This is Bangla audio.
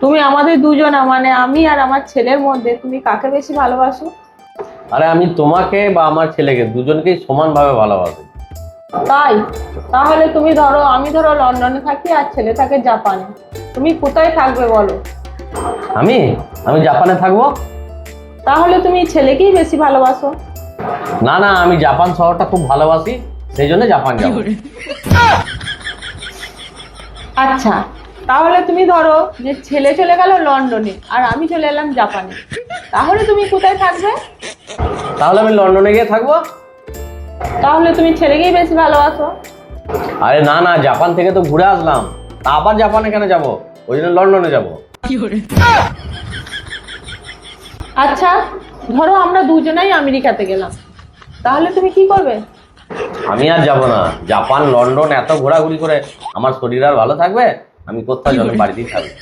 তুমি আমাদের দুজনা মানে আমি আর আমার ছেলের মধ্যে তুমি কাকে বেশি ভালোবাসো? আরে আমি তোমাকে বা আমার ছেলেকে দুজনকেই সমানভাবে ভালোবাসি। তাই? তাহলে তুমি ধরো, আমি ধরো লন্ডনে থাকি আর ছেলে থাকে জাপানে, তুমি কোথায় থাকবে বলো? আমি আমি জাপানে থাকবো। তাহলে তুমি ছেলেকেই বেশি ভালোবাসো। না না, আমি জাপান শহরটা খুব ভালোবাসি, সেই জন্য জাপান যাবো। আচ্ছা, তাহলে তুমি ধরো যে ছেলে চলে গেল লন্ডনে আর আমি চলে এলাম জাপানে, তাহলে তুমি কোথায় থাকবে? তাহলে আমি লন্ডনে গিয়ে থাকবো। তাহলে তুমি ছেলেকেই বেশি ভালোবাসো। আরে না না, জাপান থেকে তো ঘুরে আসলাম, তা আবার জাপানে কেন যাব? ওই জন্য লন্ডনে যাব। আচ্ছা, ধরো আমরা দুজনাই আমেরিকাতে গেলাম, তাহলে তুমি কি করবে? আমি আর যাব না, জাপান লন্ডন এত ঘোরাঘুরি করে আমার শরীর আর ভালো থাকবে? আমি কোথাও যাবো, বাড়িতেই থাকবো।